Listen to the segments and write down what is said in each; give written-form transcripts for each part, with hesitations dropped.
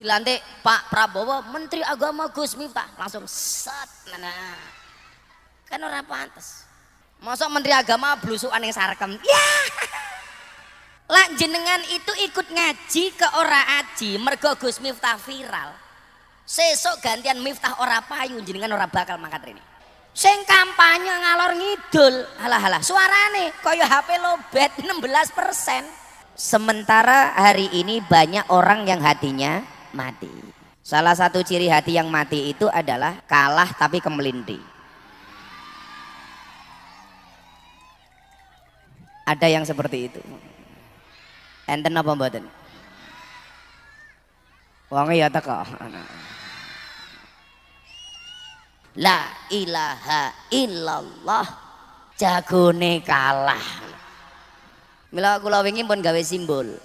Dilantik Pak Prabowo Menteri Agama Gus Miftah langsung set. Nah kan ora pantes mosok Menteri Agama blusukan yang sarkem ya. Lah jenengan itu ikut ngaji ke ora aji mergo Gus Miftah viral sesuk gantian Miftah ora payu jenengan ora bakal mangkat rene sing kampanye ngalor ngidul halah suarane kaya HP lobet 16%. Sementara hari ini banyak orang yang hatinya mati. Salah satu ciri hati yang mati itu adalah kalah tapi kemelindi. Ada yang seperti itu. Enten apa mboten? Wong ya teko. La ilaha illallah jagone kalah. Mila kula wingi pun gawe simbol.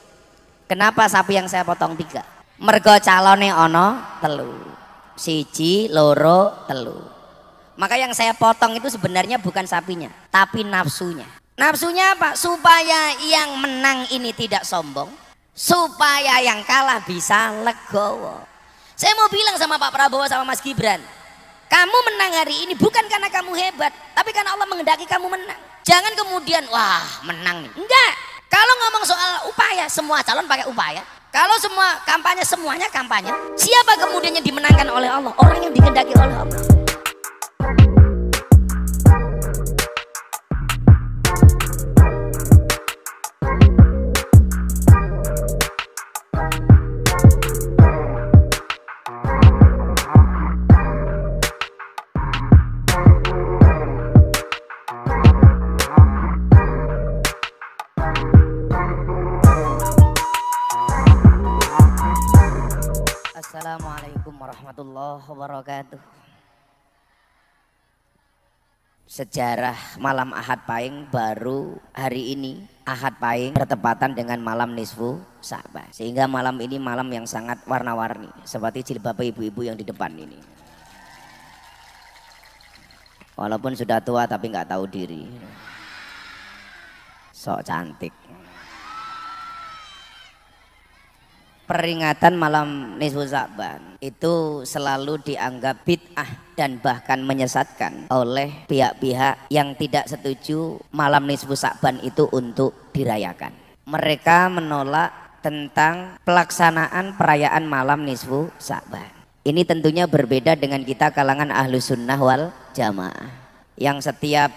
Kenapa sapi yang saya potong 3? Mergo calone ono 3. 1, 2, 3. Maka yang saya potong itu sebenarnya bukan sapinya, tapi nafsunya. Nafsunya apa? Supaya yang menang ini tidak sombong, supaya yang kalah bisa legowo. Saya mau bilang sama Pak Prabowo sama Mas Gibran, kamu menang hari ini bukan karena kamu hebat, tapi karena Allah menghendaki kamu menang. Jangan kemudian wah menang nih. Enggak. Kalau ngomong soal upaya, semua calon pakai upaya. Kalau semua kampanye, semuanya kampanye. Siapa kemudian yang dimenangkan oleh Allah? Orang yang dikehendaki oleh Allah. Assalamualaikum warahmatullahi wabarakatuh. Sejarah malam Ahad Pahing baru hari ini Ahad Pahing bertepatan dengan malam nisfu Sa'ban, sehingga malam ini malam yang sangat warna-warni seperti jilbab ibu-ibu yang di depan ini. Walaupun sudah tua tapi nggak tahu diri, sok cantik. Peringatan malam nisfu Sa'ban itu selalu dianggap bid'ah dan bahkan menyesatkan oleh pihak-pihak yang tidak setuju malam nisfu Sa'ban itu untuk dirayakan. Mereka menolak tentang pelaksanaan perayaan malam nisfu Sa'ban. Ini tentunya berbeda dengan kita kalangan ahlu sunnah wal jamaah yang setiap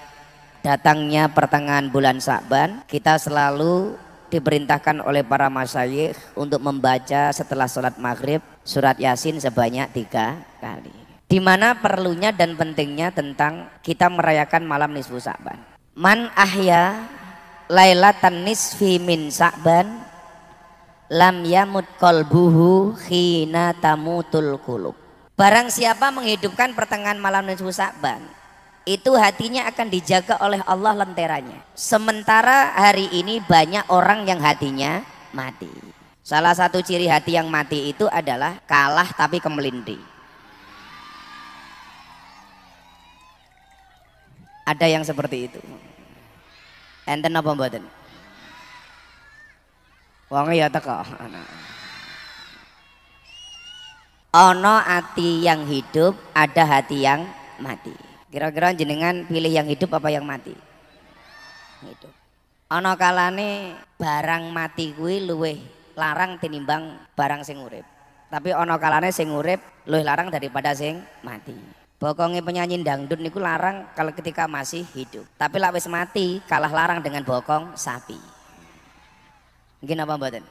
datangnya pertengahan bulan Sa'ban kita selalu diperintahkan oleh para masyayikh untuk membaca setelah sholat maghrib surat Yasin sebanyak 3 kali. Di mana perlunya dan pentingnya tentang kita merayakan malam nisfu Sa'ban. Man ahya lailatan nisfi min Sa'ban lam yamut qalbuhu khina tamutul qulub. Barang siapa menghidupkan pertengahan malam nisfu Sa'ban, itu hatinya akan dijaga oleh Allah lenteranya. Sementara hari ini banyak orang yang hatinya mati. Salah satu ciri hati yang mati itu adalah kalah tapi kemelindi. Ada yang seperti itu. Enten apa mboten? Wong ya teko. Ono hati yang hidup, ada hati yang mati. Kira-kira jenengan pilih yang hidup apa yang mati? Hidup. Ana kalane barang mati kuwi luwih larang tinimbang barang sing urip. Tapi ana kalane sing urip luwih larang daripada sing mati. Bokonge penyanyi dangdut niku larang kalau ketika masih hidup. Tapi lek wis mati kalah larang dengan bokong sapi. Nggih napa mboten?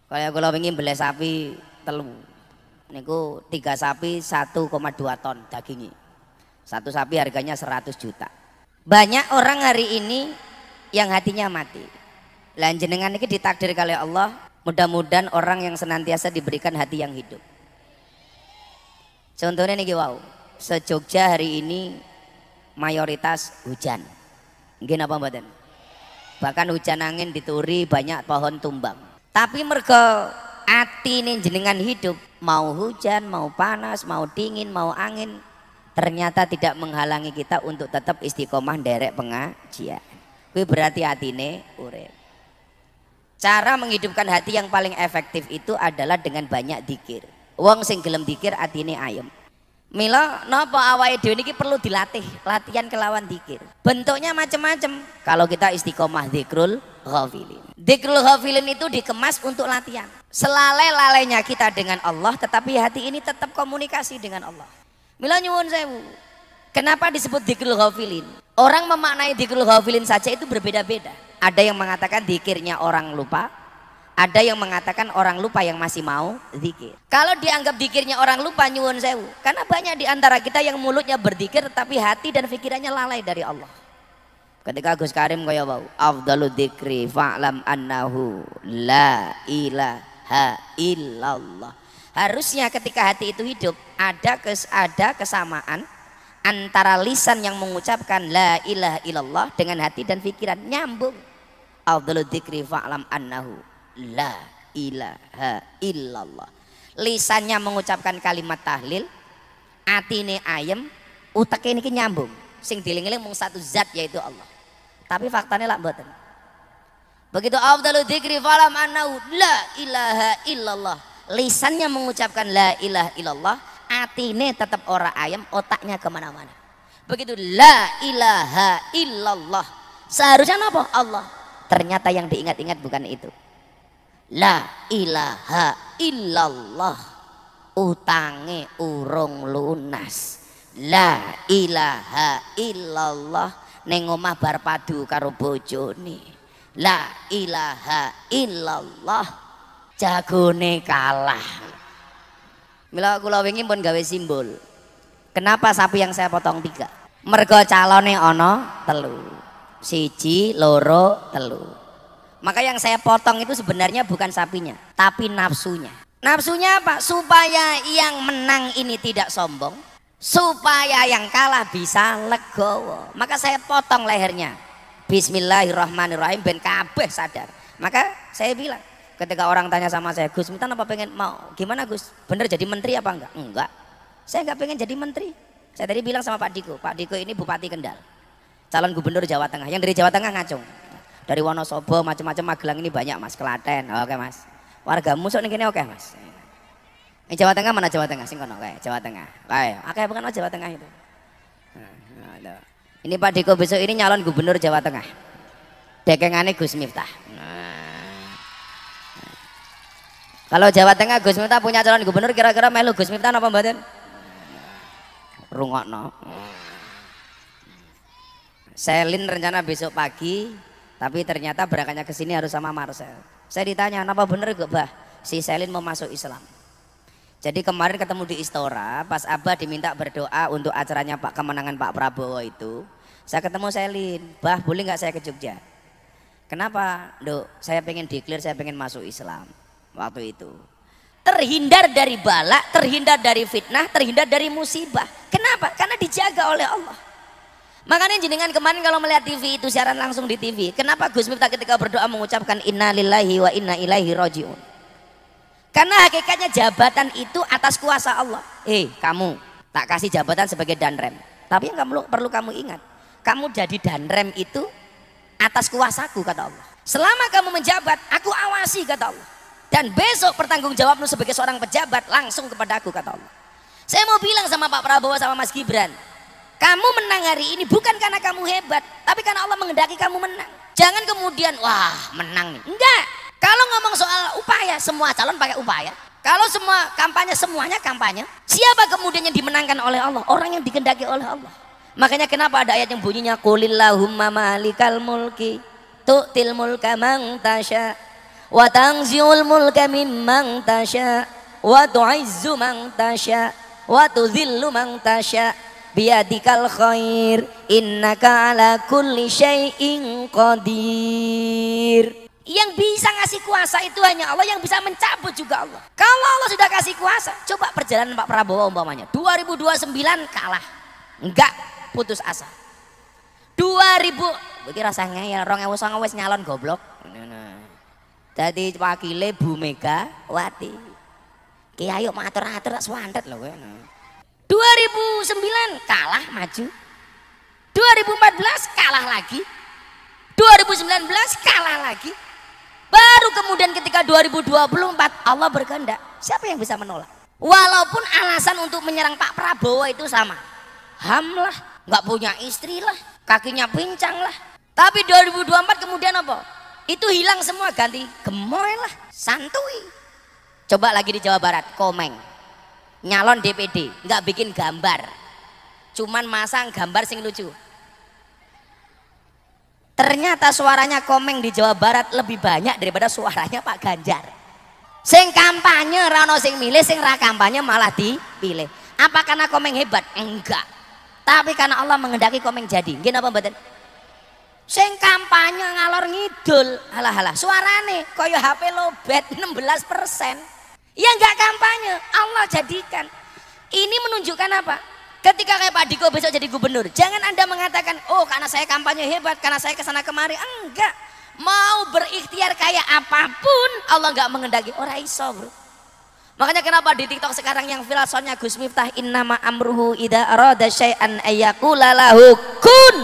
Kaya kula wingi mbeleh sapi 3. Niku 3 sapi 1,2 ton dagingnya. 1 sapi harganya 100 juta. Banyak orang hari ini yang hatinya mati. Lan jenengan ini ditakdir oleh Allah, mudah-mudahan orang yang senantiasa diberikan hati yang hidup. Contohnya nih wow, se-Jogja hari ini mayoritas hujan. Nggih napa mboten? Bahkan hujan angin dituri banyak pohon tumbang. Tapi mergo ati nih jenengan hidup, mau hujan, mau panas, mau dingin, mau angin, ternyata tidak menghalangi kita untuk tetap istiqomah nderek pengajian. Kuwi berarti atine urip. Cara menghidupkan hati yang paling efektif itu adalah dengan banyak dzikir. Wong sing gelem dzikir atine ayem. Mila napa awake dhewe niki perlu dilatih, latihan kelawan dzikir. Bentuknya macam-macam. Kalau kita istiqomah dzikrul ghafilin. Dzikrul ghafilin itu dikemas untuk latihan. Selalai-lalainya kita dengan Allah, tetapi hati ini tetap komunikasi dengan Allah. Mila nyuwun sewu. Kenapa disebut dzikrul ghafilin? Orang memaknai dzikrul ghafilin saja itu berbeda-beda. Ada yang mengatakan dzikirnya orang lupa, ada yang mengatakan orang lupa yang masih mau dzikir. Kalau dianggap dzikirnya orang lupa, nyuwun sewu, karena banyak di antara kita yang mulutnya berzikir tetapi hati dan pikirannya lalai dari Allah. Ketika Gus Karim kaya wau, afdalu dzikri fa'lam annahu la ilaha illallah. Harusnya ketika hati itu hidup ada kesamaan antara lisan yang mengucapkan la ilaha illallah dengan hati dan pikiran, nyambung. Afdalu dzikri fa'lam annahu la ilaha illallah. Lisannya mengucapkan kalimat tahlil, atine ayem, uteke niki nyambung. Sing dieling-eling mung satu zat yaitu Allah. Tapi faktanya lak mboten. Begitu afdalu dzikri fa'lam annahu la ilaha illallah. Lisannya mengucapkan la ilaha illallah, atine tetap ora ayem, otaknya kemana-mana. Begitu la ilaha illallah, seharusnya apa? Allah. Ternyata yang diingat-ingat bukan itu. La ilaha illallah, utange urung lunas. La ilaha illallah, ning omah bar padu karo bojone. La ilaha illallah, jagone kalah. Mila kula wingi pun gawe simbol. Kenapa sapi yang saya potong 3? Mergo calone ana 3. 1, 2, 3. Maka yang saya potong itu sebenarnya bukan sapinya, tapi nafsunya. Nafsunya apa? Supaya yang menang ini tidak sombong, supaya yang kalah bisa legowo. Maka saya potong lehernya. Bismillahirrahmanirrahim ben kabeh sadar. Maka saya bilang, ketika orang tanya sama saya, Gus, minta apa pengen mau gimana Gus? Bener jadi menteri apa enggak? Enggak. Saya enggak pengen jadi menteri. Saya tadi bilang sama Pak Diko ini Bupati Kendal, calon gubernur Jawa Tengah. Yang dari Jawa Tengah ngacung, dari Wonosobo macam-macam, Magelang ini banyak mas, Klaten. Oke mas, wargamu sok ning kene oke mas. Ini Jawa Tengah mana? Jawa Tengah sing kono kae Jawa Tengah. Kae akeh bukan Jawa Tengah itu. Nah, ini Pak Diko besok ini nyalon gubernur Jawa Tengah. Dekengane Gus Miftah. Kalau Jawa Tengah Gus Miftah punya calon gubernur, kira-kira melu Gus Miftah apa mboten? Rungokno. Selin rencana besok pagi, tapi ternyata berangkatnya ke sini harus sama Marcel. Saya ditanya, "Apa bener kok, Bah? Si Selin mau masuk Islam?" Jadi kemarin ketemu di Istora, pas Abah diminta berdoa untuk acaranya kemenangan Pak Prabowo itu, saya ketemu Selin, "Bah, boleh nggak saya ke Jogja?" "Kenapa, Dok? Saya pengen declare, saya pengen masuk Islam." Waktu itu terhindar dari bala, terhindar dari fitnah, terhindar dari musibah. Kenapa? Karena dijaga oleh Allah. Makanya jenengan kemarin kalau melihat TV itu siaran langsung di TV, kenapa Gus Miftah ketika berdoa mengucapkan inna lillahi wa inna ilaihi rajiun? Karena hakikatnya jabatan itu atas kuasa Allah. Kamu tak kasih jabatan sebagai danrem, tapi yang perlu kamu ingat, kamu jadi danrem itu atas kuasaku, kata Allah. Selama kamu menjabat, aku awasi, kata Allah. Dan besok pertanggung jawabmu sebagai seorang pejabat langsung kepada aku, kata Allah. Saya mau bilang sama Pak Prabowo sama Mas Gibran, kamu menang hari ini bukan karena kamu hebat, tapi karena Allah menghendaki kamu menang. Jangan kemudian wah menang nih. Enggak. Kalau ngomong soal upaya, semua calon pakai upaya. Kalau semua kampanye, semuanya kampanye. Siapa kemudian yang dimenangkan oleh Allah? Orang yang dikehendaki oleh Allah. Makanya kenapa ada ayat yang bunyinya qulillahumma malikal mulki tu'til mulka man tasha wa tanzi'ul mulka mimman tasha wa tu'izzu man tasha wa tudhillu man tasha biyadikal khair innaka ala kulli syai'in qadir. Yang bisa ngasih kuasa itu hanya Allah, yang bisa mencabut juga Allah. Kalau Allah sudah kasih kuasa, coba perjalanan Pak Prabowo umpamanya 2029 kalah, enggak putus asa. 2000 berarti rasanya ya 2009 wis nyalon goblok. Dadi wakile Bu Megawati. Ki ayo matur-atur tak swandet lho kowe. 2009 kalah maju. 2014 kalah lagi. 2019 kalah lagi. Baru kemudian ketika 2024 Allah berkehendak, siapa yang bisa menolak? Walaupun alasan untuk menyerang Pak Prabowo itu sama, HAM lah, nggak punya istri lah, kakinya pincang lah. Tapi 2024 kemudian apa? Itu hilang semua, ganti gemoy lah, santuy. Coba lagi di Jawa Barat, Komeng nyalon DPD, nggak bikin gambar, cuman masang gambar sing lucu. Ternyata suaranya Komeng di Jawa Barat lebih banyak daripada suaranya Pak Ganjar. Sing kampanye rano sing milih, sing ra kampanye malah dipilih. Apa karena Komeng hebat? Enggak. Tapi karena Allah mengendaki Komeng jadi. Nggih napa mboten? Sing kampanye ngalor ngidul, halah-halah suarane koyo HP lobet 16%. Ya enggak kampanye, Allah jadikan. Ini menunjukkan apa? Ketika kayak Pak Diko besok jadi gubernur, jangan Anda mengatakan, oh karena saya kampanye hebat, karena saya kesana kemari. Enggak. Mau berikhtiar kayak apapun Allah nggak mengendaki, ora iso bro. Makanya kenapa di TikTok sekarang yang viral soalnya Gus Miftah, innama amruhu idza arada syai'an ayyaqula lahu kun.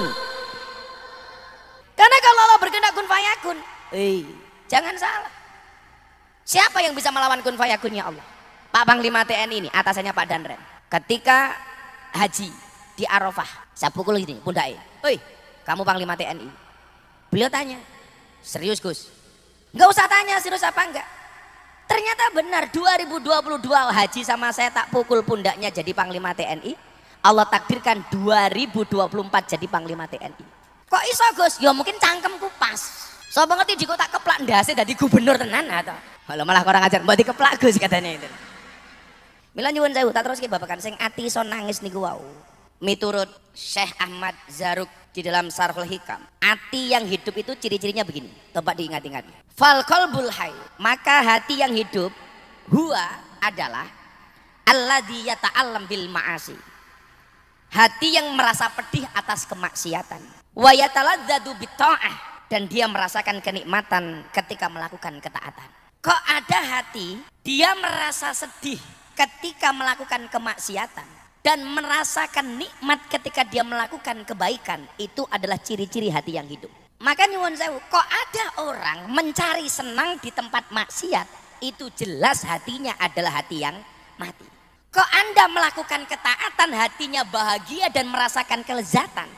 Karena kalau Allah berkehendak kun fayakun. Jangan salah. Siapa yang bisa melawan kun fayakunnya Allah? Pak Panglima TNI ini, atasannya Pak Danren. Ketika haji di Arafah, saya pukul ini pundaknya. Kamu Panglima TNI. Beliau tanya, serius Gus? Nggak usah tanya serius apa enggak. Ternyata benar 2022 haji sama saya tak pukul pundaknya jadi Panglima TNI. Allah takdirkan 2024 jadi Panglima TNI. Kok iso Gus? Ya mungkin cangkemku pas. So ngerti jika tak keplak ndase dadi gubernur tenan atau. Kalau malah orang ajar mbok dikeplak Gus katanya itu. Mila nyuwun sewu tak terus ki babakan sing ati iso nangis niku wau. Miturut Syekh Ahmad Zaruk di dalam Sarhul Hikam, hati yang hidup itu ciri-cirinya begini, coba diingat-ingat. Fal qalbul hayy, maka hati yang hidup huwa adalah alladzi yata'allam bil ma'asi. Hati yang merasa pedih atas kemaksiatan. Wa yataladzadu bitta'ah, dan dia merasakan kenikmatan ketika melakukan ketaatan. Kok ada hati dia merasa sedih ketika melakukan kemaksiatan dan merasakan nikmat ketika dia melakukan kebaikan, itu adalah ciri-ciri hati yang hidup. Maka nyuwun sewu, kok ada orang mencari senang di tempat maksiat, itu jelas hatinya adalah hati yang mati. Kok Anda melakukan ketaatan hatinya bahagia dan merasakan kelezatan,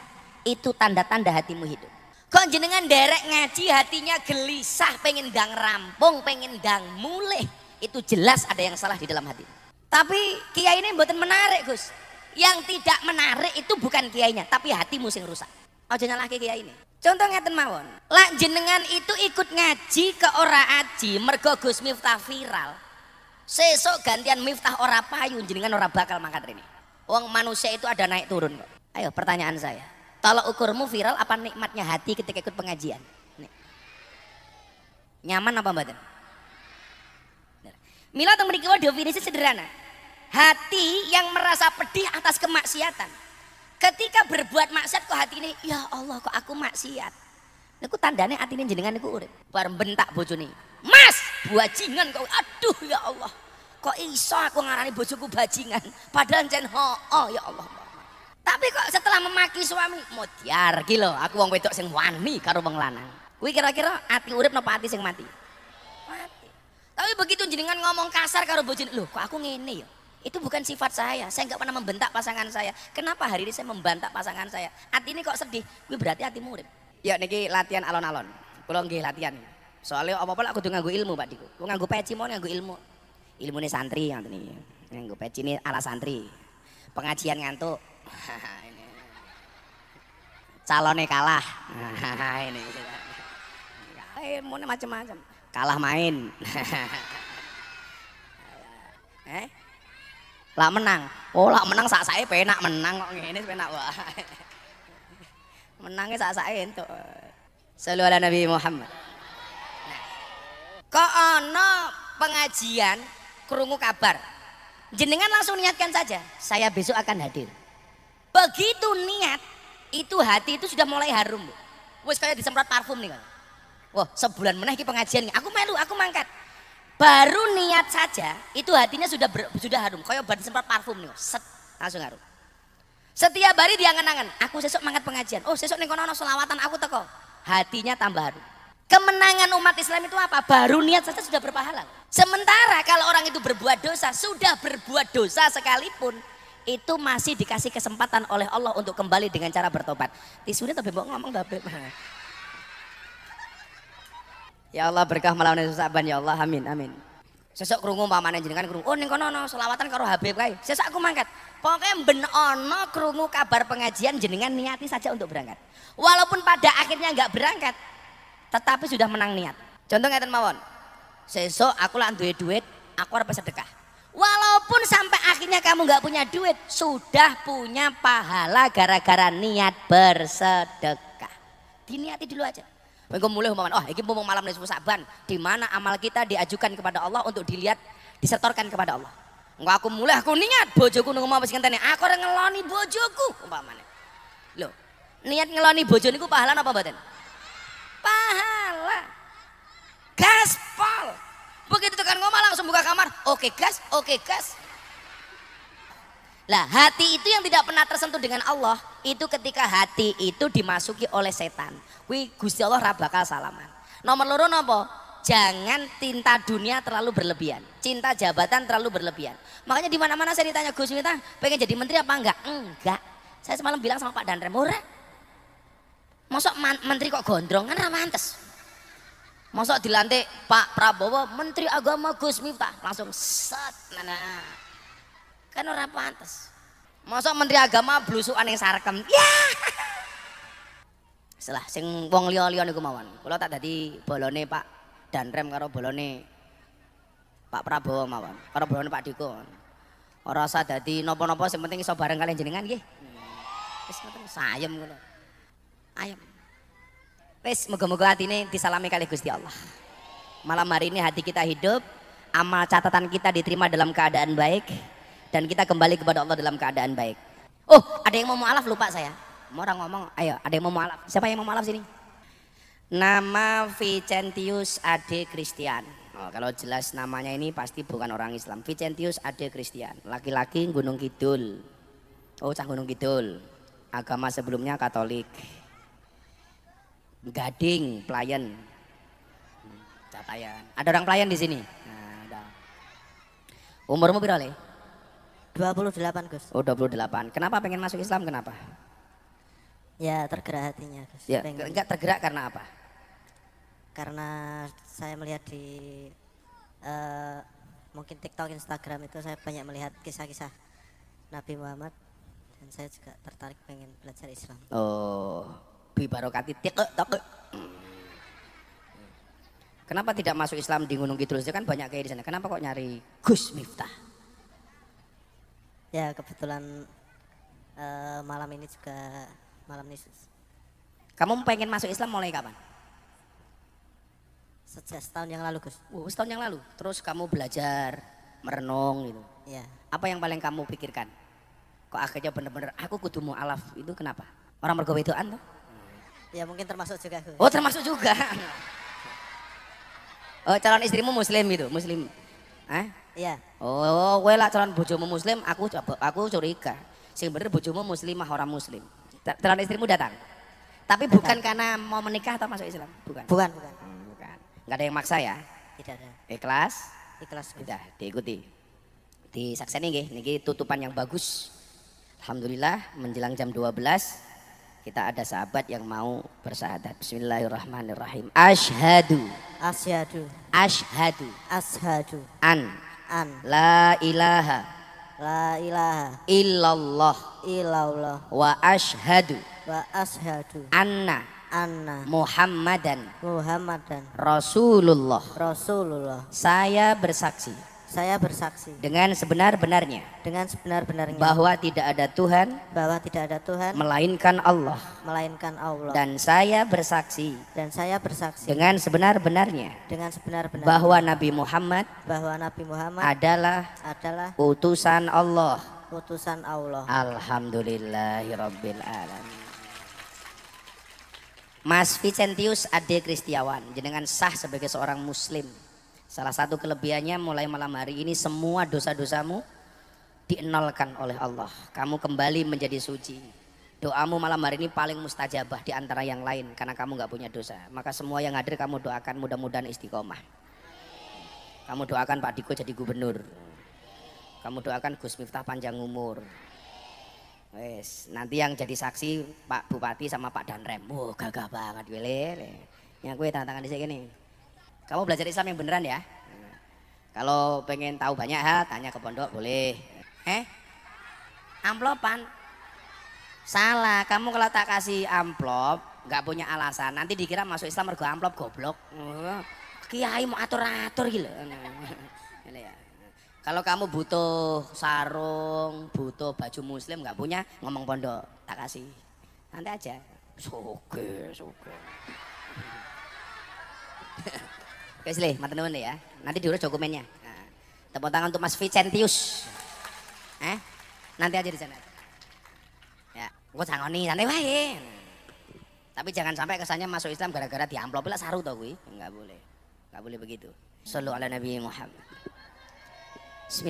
itu tanda-tanda hatimu hidup. Kok jenengan derek ngaji hatinya gelisah, pengen dang rampung, pengen dang mulih, itu jelas ada yang salah di dalam hati. Tapi kiai ini mboten menarik Gus. Yang tidak menarik itu bukan kiainya, tapi hatimu sing rusak. Aja nyalahke kiai ini. Contoh ngeten mawon. Lak jenengan itu ikut ngaji ke ora aji mergo Gus Miftah viral. Sesuk gantian Miftah ora payu, jenengan ora bakal mangkat rene. Wong manusia itu ada naik turun kok. Ayo pertanyaan saya. Tolak ukurmu viral apa nikmatnya hati ketika ikut pengajian? Nih. Nyaman apa mboten? Mila teng mriki definisi sederhana. Hati yang merasa pedih atas kemaksiatan. Ketika berbuat maksiat kok hati ini, ya Allah kok aku maksiat. Niku tandane atine jenengan niku urip. Bar bentak bojone. Mas, bajingan kok. Aduh ya Allah. Kok iso aku ngarani bojoku bajingan? Padahal jen oh ya Allah. Tapi kok setelah memaki suami, modiar ki lho, aku wong wedok sing wani karo wong lanang. Kuwi kira-kira ati urip napa ati sing mati? Mati. Tapi begitu jenengan ngomong kasar karo bojone, lho kok aku ngene ya? Itu bukan sifat saya nggak pernah membentak pasangan saya. Kenapa hari ini saya membentak pasangan saya? Hati ini kok sedih, gue berarti hati murid. Ya niki latihan alon-alon, kalau nggih latihan. Soalnya apa-apa aku tuh nganggo ilmu Pak Diko. Aku nganggo peci mau nganggo ilmu. Ilmune santri yang ini, nganggo peci ini ala santri. Pengajian ngantuk. Ini. Calonnya kalah. Ini. Ilmunya macam-macam. Kalah main. Lah menang. Oh lah menang sak sae penak menang kok ngene penak wah. Menangnya sak sae entuk. Shallu ala Nabi Muhammad. Nah. Kok ana pengajian krungu kabar. Jenengan langsung niatkan saja, saya besok akan hadir. Begitu niat, itu hati itu sudah mulai harum. Wes kayak disemprot parfum nih kan. Wah, sebulan meneh iki pengajian, aku melu, aku mangkat. Baru niat saja itu hatinya sudah harum, kayak baru disemprot parfum nih, set langsung harum. Setiap hari dia angen-angen, aku sesuk mangkat pengajian. Oh, sesuk ning kono ana selawatan aku teko. Hatinya tambah harum. Kemenangan umat Islam itu apa? Baru niat saja sudah berpahala. Sementara kalau orang itu berbuat dosa, sudah berbuat dosa sekalipun, itu masih dikasih kesempatan oleh Allah untuk kembali dengan cara bertobat. Tisunya tapi mbok ngomong tapi. Ya Allah berkah malam Nisfu Sa'ban ya Allah, amin amin. Sesuk krungu pamane jenengan krungu. Oh ning kono ana selawatan karo Habib kae. Sesuk aku mangkat. Pokoknya ben ana krungu kabar pengajian jenengan niati saja untuk berangkat. Walaupun pada akhirnya enggak berangkat, tetapi sudah menang niat. Contoh ngeten mawon. Sesuk aku lak duwe duit, aku arep sedekah. Walaupun sampai akhirnya kamu nggak punya duit, sudah punya pahala gara-gara niat bersedekah. Diniati dulu aja. Engko mulai umpamane, oh iki mumpung malam Nisfu Sa'ban, di mana amal kita diajukan kepada Allah untuk dilihat, disetorkan kepada Allah. Enggak aku mulai aku niat bojoku nang omah wis ngenteni, aku ora ngeloni bojoku umpamane. Loh, niat ngeloni bojo niku pahala apa mboten? Pahala. Gaspol. Begitu tekan ngomong langsung buka kamar. Oke gas, oke gas. Lah hati itu yang tidak pernah tersentuh dengan Allah, itu ketika hati itu dimasuki oleh setan. Kuwi Gusti Allah ra bakal salaman. Nomor loro napa? Jangan cinta dunia terlalu berlebihan, cinta jabatan terlalu berlebihan. Makanya di mana-mana saya ditanya, Gus Miftah pengen jadi menteri apa enggak? Enggak. Saya semalam bilang sama Pak Danrem, ora. Mosok menteri kok gondrong kan ra pantes. Mosok dilantik Pak Prabowo menteri agama Gus Miftah langsung set nah. Kan ora pantes. Mosok menteri agama blusukan yang sarkem. Ya. Setelah sing wong liya-liya niku mawon. Kula tak dadi bolone Pak Danrem karo bolone Pak Prabowo mawon. Karo bolone Pak Diko. Ora usah dadi napa-napa sing penting iso bareng kalian jenengan nggih. Wis ngoten sayem kula. Ayem. Wis moga-moga atine disalami kali Gusti Allah. Malam hari ini hati kita hidup, amal catatan kita diterima dalam keadaan baik, dan kita kembali kepada Allah dalam keadaan baik. Oh, ada yang mau mu'alaf lupa saya. Mau orang ngomong, ayo ada yang mau mu'alaf. Siapa yang mau mu'alaf sini? Nama Vicentius Ade Christian. Oh, kalau jelas namanya ini pasti bukan orang Islam. Vicentius Ade Christian, laki-laki Gunung Kidul. Oh, cah Gunung Kidul. Agama sebelumnya Katolik. Gading, pelayan. Catayan. Ada orang pelayan di sini. Nah, ada. Umurmu berapa? 28 Gus. Oh 28. Kenapa pengen masuk Islam? Kenapa? Ya tergerak hatinya Gus. Ya, enggak tergerak karena apa? Karena saya melihat di mungkin TikTok, Instagram itu saya banyak melihat kisah-kisah Nabi Muhammad dan saya juga tertarik pengen belajar Islam. Oh, bi barokati TikTok. Kenapa tidak masuk Islam di Gunung Kidul? Kan banyak kayak di sana. Kenapa kok nyari Gus Miftah? Ya kebetulan malam ini juga malam Nisfu. Kamu pengen masuk Islam mulai kapan? Sejak setahun yang lalu Gus. Setahun yang lalu. Terus kamu belajar merenung gitu. Ya. Apa yang paling kamu pikirkan? Kok akhirnya bener-bener aku kudu mu'alaf, itu kenapa? Orang mergo wedokan tuh? Ya mungkin termasuk juga Gus. Oh termasuk juga. Oh calon istrimu muslim gitu, muslim. Iya. Oh, kowe lah calon bojomu muslim, aku curiga. Sing bener bojomu muslimah orang muslim. Calon istrimu datang. Tapi bukan karena mau menikah atau masuk Islam, bukan. Bukan. Bukan. Enggak ada yang maksa ya? Tidak ada. Ikhlas? Ikhlas Gus. Sudah, diikuti. Disakseni nggih, niki tutupan yang bagus. Alhamdulillah menjelang jam 12 kita ada sahabat yang mau bersyahadat. Bismillahirrahmanirrahim. Asyhadu an la ilaha illallah wa asyhadu anna Muhammadan Rasulullah. Saya bersaksi dengan sebenar-benarnya bahwa tidak ada Tuhan melainkan Allah, dan saya bersaksi dengan sebenar-benarnya bahwa Nabi Muhammad adalah utusan Allah. Alhamdulillahirabbil alamin. Mas Vicentius Ade Kristiawan, jenengan sah sebagai seorang muslim. Salah satu kelebihannya mulai malam hari ini semua dosa-dosamu dienolkan oleh Allah. Kamu kembali menjadi suci. Doamu malam hari ini paling mustajabah di antara yang lain karena kamu nggak punya dosa. Maka semua yang hadir kamu doakan mudah-mudahan istiqomah. Kamu doakan Pak Diko jadi gubernur. Kamu doakan Gus Miftah panjang umur. Wes, nanti yang jadi saksi Pak Bupati sama Pak Danrem. Wah, gagah banget wele. Yang gue tangan di sini. Kamu belajar Islam yang beneran ya. Kalau pengen tahu banyak hal, tanya ke pondok boleh. Amplopan? Salah. Kamu kalau tak kasih amplop, nggak punya alasan. Nanti dikira masuk Islam mergo amplop goblok. Kiai mau atur-atur gitu. Kalau kamu butuh sarung, butuh baju muslim nggak punya, ngomong pondok, tak kasih. Nanti aja. Soge. Guys, teman-teman ya. Nanti diurus dokumennya. Nah, tepuk tangan untuk Mas Vicentius. Nanti aja di sana. Ya, gua sangoni santai wae. Tapi jangan sampai kesannya masuk Islam gara-gara di amplop lah saru toh kuwi. Enggak boleh. Enggak boleh begitu. Shallu ala Nabi Muhammad. Bismillah.